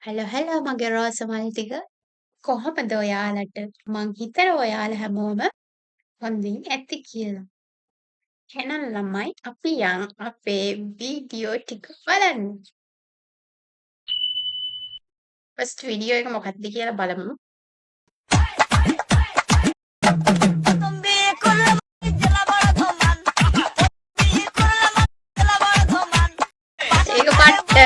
Hello මගේ රෝසමල් ටික කොහොමද ඔයාලට මං හිතනවා ඔයාලා හැමෝම හොඳින් ඇති කියලා. එහෙනම් ළමයි අපි යන් අපේ වීඩියෝ ටික බලන්න. ෆස්ට් වීඩියෝ එක මොකක්ද කියලා බලමු. ඒක පට්ට.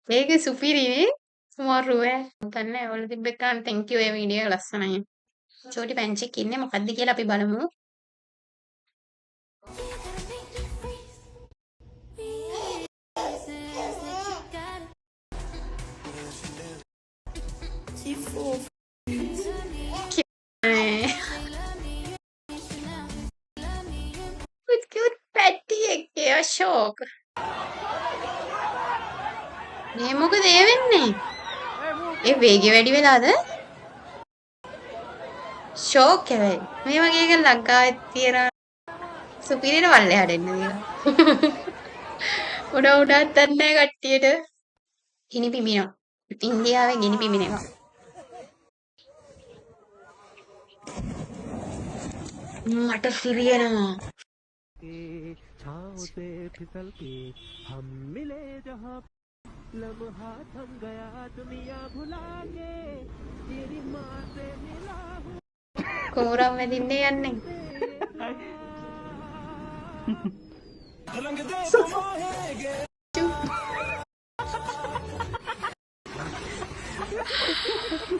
මේක සුපිරිනේ. සුමාරුව. මොකන්නේ ඔයාලා තිබ්බ එකන් thank you ඒ වීඩියෝ ලස්සනයි. චෝටි පැංචික් ඉන්නේ මොකද්ද කියලා අපි බලමු. cute පැටියෙක් ඒ අශෝක්. මේ මොකද ඒ වෙන්නේ? ඒ වේගය වැඩි වෙලාද? ෂෝක් එකයි. මේ වගේ එක ලංකාවේ තියෙන සුපිරියට වල්ලෙහාට එන්න කියලා. උඩත් දන්නේ කට්ටියට. ගිනි පිමිනෝ. ඉන්දියාවේ ගිනි පිමිනෙනවා. මට සිරියනවා. छाँव से फिसल के हम मिले जहाँ लम्हा थम गया दुनिया भुला के तेरी माँ से मिला हूँ කෝරම් වැදින්නේ යන්නේ.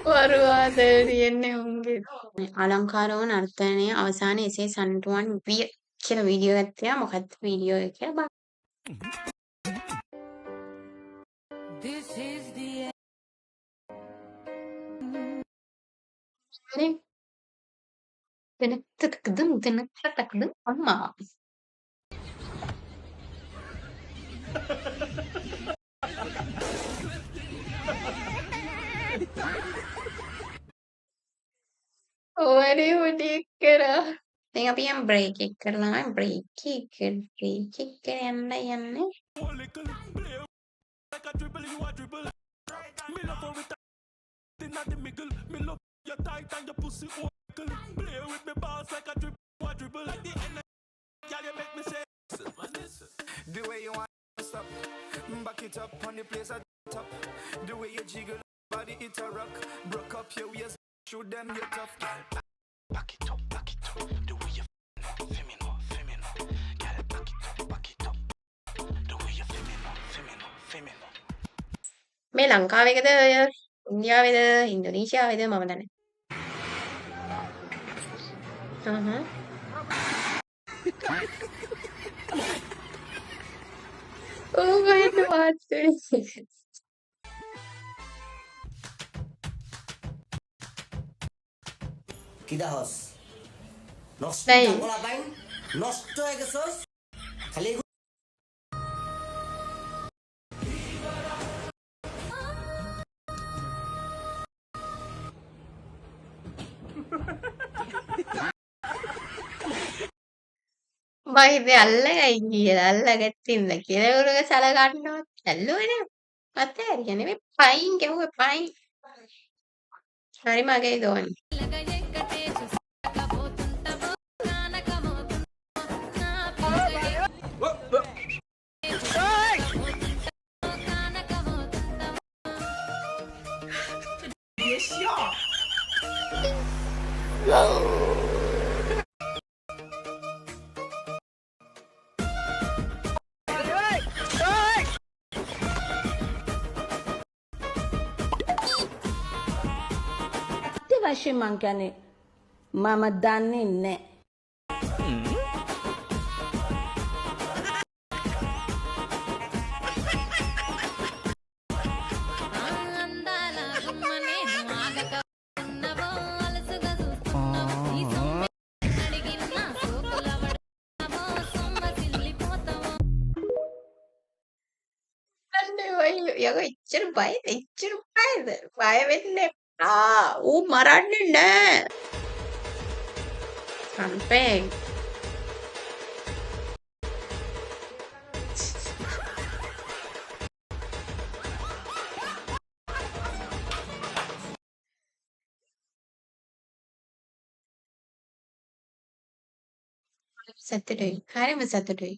වරුවාද තියෙන්නේ උන්ගේ. අලංකාරව නර්තනයේ අවසානයේ එසේ සන්ටුවන් විය කියලා වීඩියෝ එකක් තියෙනවා. මොකක්ද වීඩියෝ එක කියලා බලන්න. This is the හරි. දෙනක්ද අම්මා. ඔවනේ උඩික් කරා. දැන් අපි යම් බ්‍රේක් එක කරලා බ්‍රේක් එක යන්නේ. The way you want to stop, back it up on the place at top. The way you jiggle body it a rock, broke up your waist, shoot them you tough. Back it up, the way you feminine, girl, back it up, the way you feminine. මේ ලංකාවේද ඉන්දියාවේද ඉන්දුනීසියාවේද මම දන්නේ. Oh my god. Kidahos. Nosto Baik. tak ngapain? Nosto ya kesos. Kali මහිත අල්ලගයි කියලා අල්ලගත්තින්ද කියලා උරග සලකන්නවත් ඇල්ලුවනේ අතෑරිය නෙමෙයි පයින් ගැහුවේ පයින්. හරි මගේ දෝනි. වශයෙන් මං කියන්නේ මම දන්නේ නැහැ. යකෝ ඉච්චර බයද බය වෙන්න එපා. ඌ මරන්නේ නෑ. සම්පේ සතුටුයි. හරිම සතුටුයි.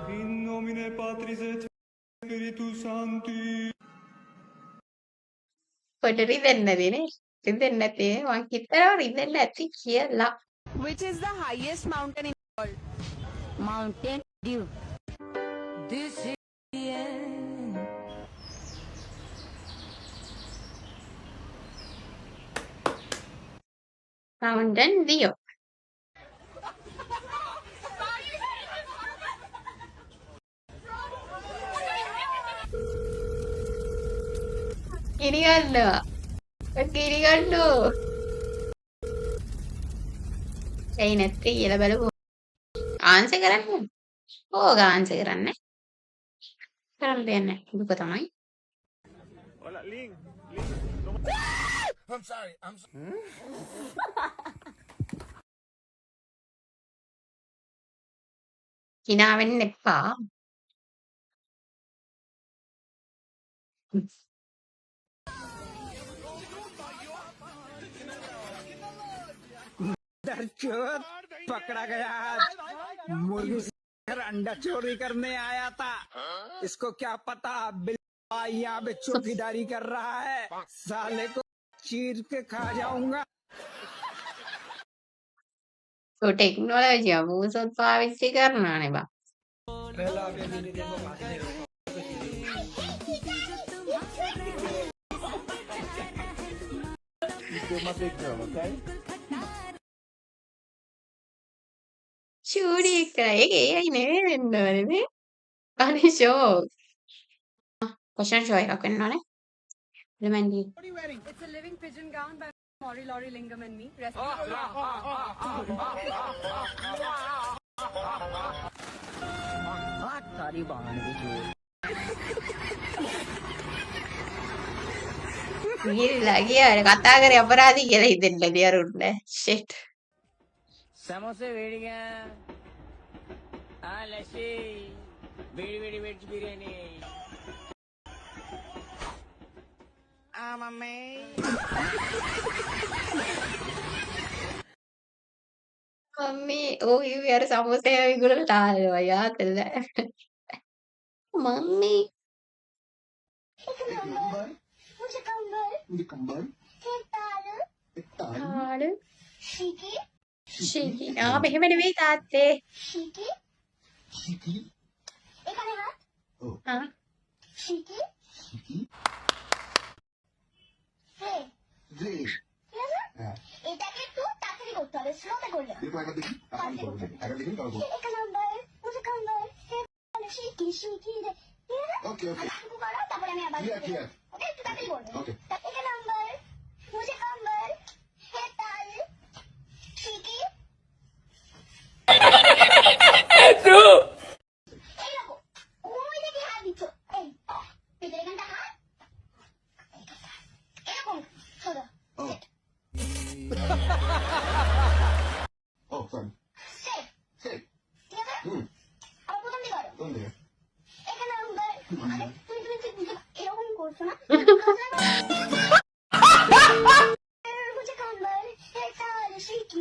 In nomine Patris et Spiritus Sancti. පොඩ රිදෙන්නේ නැතිනේ. රිදෙන්නේ නැති මං හිතනවා රිදෙන්නේ නැති කියලා. Which is the highest mountain in the world? Mountain Dew. This is the end. Mountain Dew. ගිනි ගන්නවා. ගිනි ගන්නෝ. ඇයි නැත්තේ කියලා බලමු. ආන්සර් කරන්න. ඕක ආන්සර් කරන්න. කරන්න දෙයක් නැහැ. දුක තමයි. Hola, Link. I'm sorry. hina වෙන්න එපා. दरचोद पकड़ा गया मुर्गी से अंडा चोरी करने आया था इसको क्या पता बिल्ला यहाँ पे चौकीदारी कर रहा है साले को चीर के खा जाऊंगा So ටෙක්නොලොජිය මූසොත් පාවිච්චි කරනවානේ බා. චූඩි එකයි ඒයි නෙවෙයි වෙන්න ඕනේ. අනේ ෂෝක්. ක්වෙස්චන් ෂෝ එකක් වෙන්න ඕනේ. රිමයින්ඩ් What are you wearing? It's a living pigeon gown by Maury Laurie Lingam and me. ගිහිල්ලා ගියාට කතා කරේ අපරාධි කියලා හිතෙන්න දියරුන්න. shit. समोसे वेड़िया लस्सी वेड़ी वेड़ी वेज बिरयानी मम्मी මම්මී ඕ ඉවි අර සමෝසය විකුණලා තාලනවා යාතල්ල. මම්මී ආඩ ශීකී මෙහෙම නෙවෙයි තාත්තේ. ආ এটাকে একটু তাড়াতাড়ি করতে হবে স্লোতে করলে মুঝে কাম্বার শিকি শিকি রে ওকে ওকে তারপরে আমি আবার ওকে একটু তাড়াতাড়ি করবে এক নাম্বার মুঝে কাম্বার হে তাল শিকি এই দেখো ওই দেখি হাত দিচ্ছ এই পেটের এখানটা হাত এরকম সোজা Oh, sorry. Safe. Safe. ঠিক আছে আবার প্রথম দিকে করো ¿Dónde? এখানে নাম্বার আরে তুমি ঠিক বুঝে এরকম করছো না मुझे कंबल है तार शिकी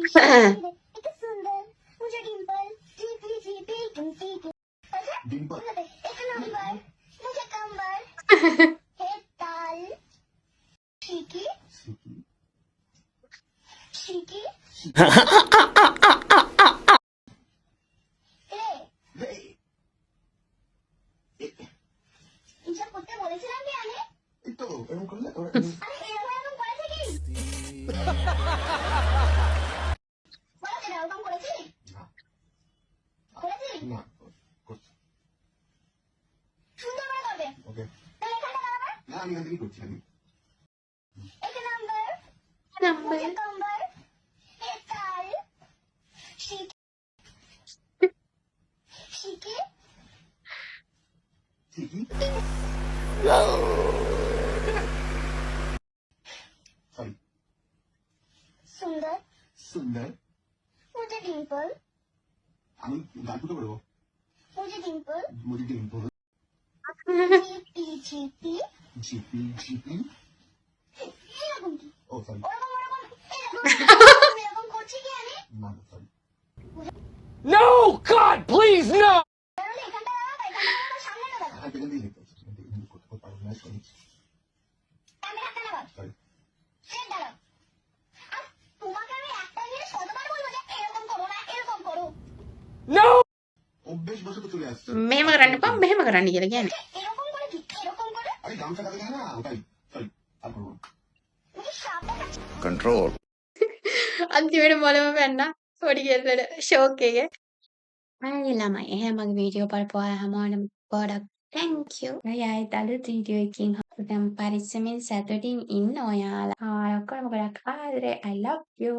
एक सुंदर मुझे डिंपल टीपी टीपी टीपी अच्छा Dimple. एक नंबर मुझे कंबल है ताल शिकी शिकी Hey. ইনসব করতে বলেছিলাম কি আমি এই তো এরকম করলে আরে এরকম করেছে কি বলো তো এরকম করেছি করেছি না করছি সুন্দর করে করবে ওকে তাহলে এখানটা দাঁড়াবে না আমি এখান থেকে করছি আমি एक नंबर मुझे कंबल है ताल शिकी शिकी ঠিকই সরি सुंदर সুন্দর मुझे डिंपल আমি গান করতে পারবো मुझे डिंपल মুজি Dimple GP GP GP GP এরকম কি ও সরি ওরকম ওরকম এরকম Oh God, please no! তাহলে এখানটা দাঁড়াও, এখানটা দাঁড়াও, সামনেটা দাঁড়াও। হ্যাঁ এখান থেকেই দেখতে পাচ্ছি, এখান থেকে কিন্তু করতে পারবো না, সরি আমি হাতটা নামাও। সরি। স্ট্রেট দাঁড়াও। আর তোমাকে আমি একটা জিনিস কতবার বলবো যে এরকম করো না, এরকম করো। No! অভ্যেস বশত চলে আসছে। මෙහෙම කරන්න එපා මෙහෙම කරන්න කියලා කියන්නේ. এরকম করে কি? এরকম করে? আরে গামছা কাটে যায় না ওটাই, সরি আর করবো না। তুমি সাপটা কাটছো। कंट्रोल අන්තිමට මොළම පැන්නා පොඩි කෙල්ලට ෂෝක් එක. අය ළමයි එහෙනම් මගේ වීඩියෝ බලපු අය හැමෝටම ගොඩක් thank you. ඔයාලට අලුත් වීඩියෝ එකකින් හම්බෙන්න පරිස්සමෙන් සතුටින් ඉන්න ඔයාලා. ඔක්කොම ගොඩක් ආදරේ. I love you.